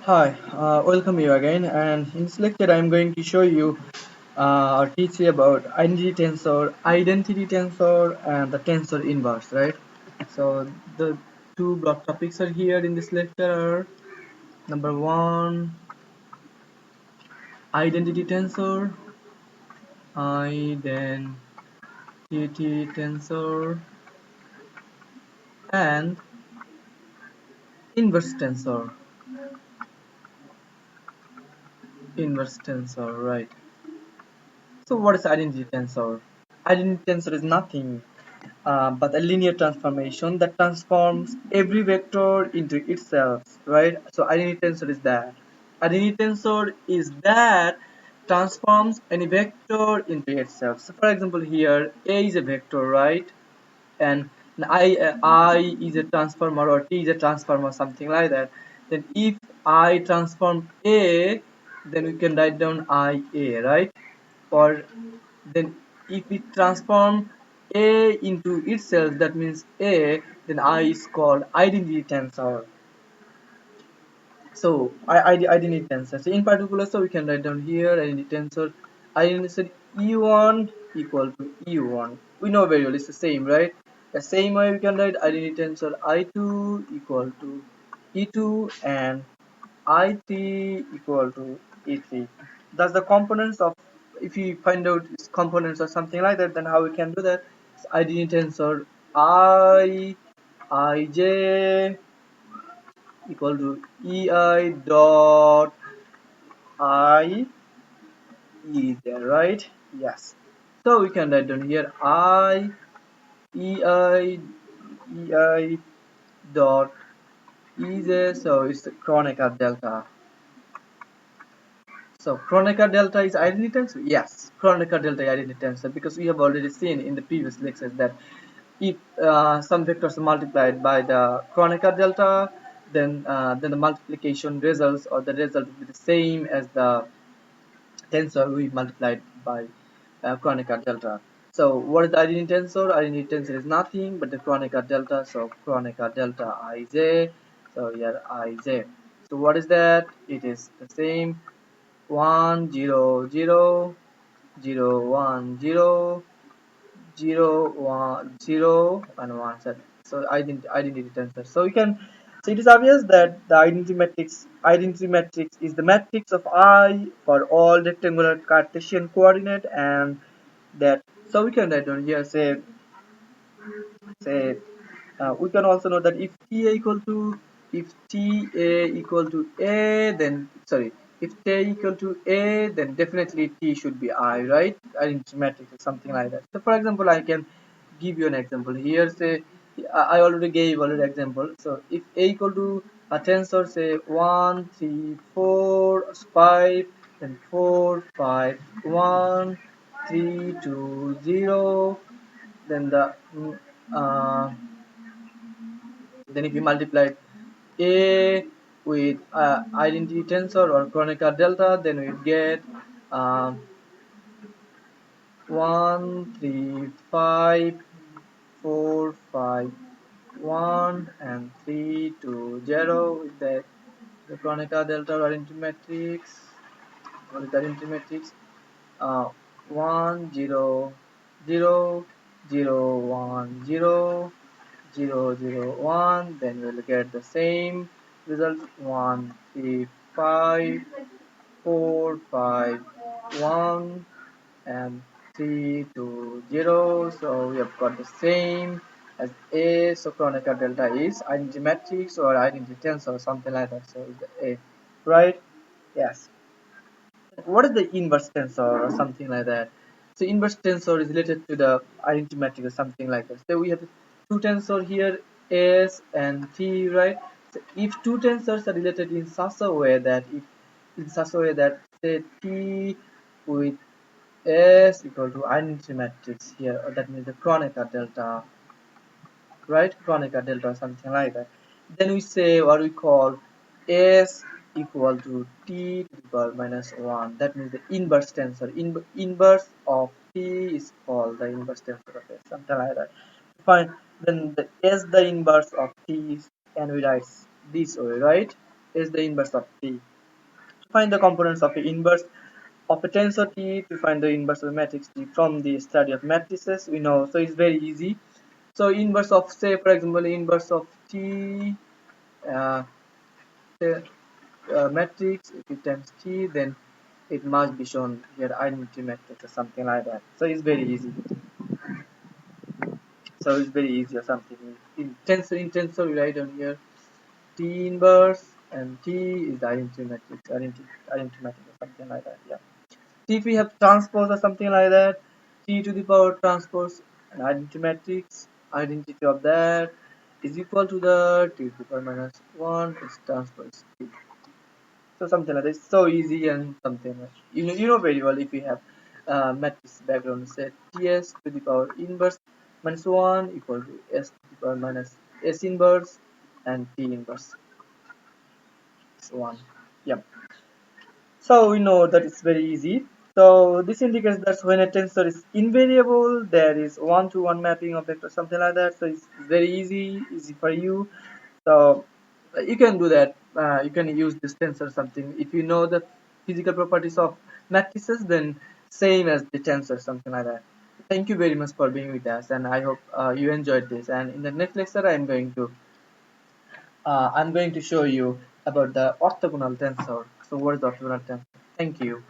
Hi, welcome you again. And in this lecture, I'm going to show you or teach you about identity tensor, and the tensor inverse, right? So the two block topics are here in this lecture. Are number one, identity tensor, identity tensor, and inverse tensor, right? So what is identity tensor? Identity tensor is nothing but a linear transformation that transforms every vector into itself, right? So identity tensor is that. Identity tensor is that transforms any vector into itself. So for example, here A is a vector, right? And I is a transformer, or T is a transformer, something like that. Then if I transform A, then we can write down IA, right? Or then if we transform A into itself, that means A, then I is called identity tensor. So identity tensor. So in particular, so we can write down here identity tensor. Identity tensor E1 equal to E1. We know very well it's the same, right? The same way we can write identity tensor I2 equal to E2 and I3 equal to E3. That's the components of, if you find out its components or something like that, then how we can do that? So identity tensor Ij equal to ei dot I E there, right? Yes. So we can write down here ei dot Ej, so it's the Kronecker delta. So Kronecker delta is identity tensor? Yes, Kronecker delta is identity tensor, because we have already seen in the previous lectures that if some vectors are multiplied by the Kronecker delta, then the multiplication results, or the result will be the same as the tensor we multiplied by Kronecker delta. So what is the identity tensor? Identity tensor is nothing but the Kronecker delta. So Kronecker delta Ij. So here Ij. So what is that? It is the same 1 0 0 0 1 0 0 1 0 and 1 set. So identity tensor. So you can, so it is obvious that the identity matrix is the matrix of I for all rectangular Cartesian coordinate, and that, so we can write down here, say we can also know that if ta equal to a, then sorry, if t equal to a, then definitely t should be I, right? Identity matrix or something like that. So for example, I can give you an example here. Say I already gave already example. So if a equal to a tensor, say 1 3 4 5, then 4 5 1 3 2 0, then uh, then if you multiply a with identity tensor or Kronecker delta, then we get um, 1 3 5 4 5 1 and 3 2 0 with the Kronecker delta or identity matrix, uh, 1 0 0 0 1 0 0 0 1, then we'll get the same result 1 3 5 4 5 1 and 3 2 0. So we have got the same as A. So Kronecker delta is identity matrix or identity tensor or something like that. So it's the A, right? Yes. What is the inverse tensor or something like that? So inverse tensor is related to the identity matrix or something like that. So we have two tensor here, S and T, right? So if two tensors are related in such a way that, if in such a way that, say T with S equal to identity matrix here, or that means the Kronecker delta, right? Kronecker delta or something like that. Then we say what we call S equal to T to the power minus 1. That means the inverse tensor. Inverse of T is called the inverse tensor of S, something like that. Fine. Then the S, the inverse of T, and we write this way, right? is the inverse of T. To find the components of the inverse of a tensor T, to find the inverse of the matrix T from the study of matrices, we know, so it's very easy. So inverse of, say for example, inverse of T, uh, the matrix, if it times T, then it must be shown here identity matrix or something like that. So it's very easy. So it's very easy or something. In tensor we write down here T inverse, and T is the identity matrix, identity matrix or something like that. Yeah. See, if we have transpose or something like that, T to the power transpose an identity matrix, identity of that is equal to the T to the power minus 1 is transpose T. So something like this, so easy and something like, you know very well, if we have matrix background, say Ts to the power inverse minus 1 equal to S to the power minus S inverse and T inverse is 1. Yeah. So we know that it's very easy. So this indicates that when a tensor is invariable, there is one-to-one mapping of vector, something like that. So it's very easy for you. So you can do that. You can use this tensor something. If you know the physical properties of matrices, then same as the tensor, something like that. Thank you very much for being with us, and I hope you enjoyed this. And in the next lecture, I'm going to show you about the orthogonal tensor. So what is the orthogonal tensor? Thank you.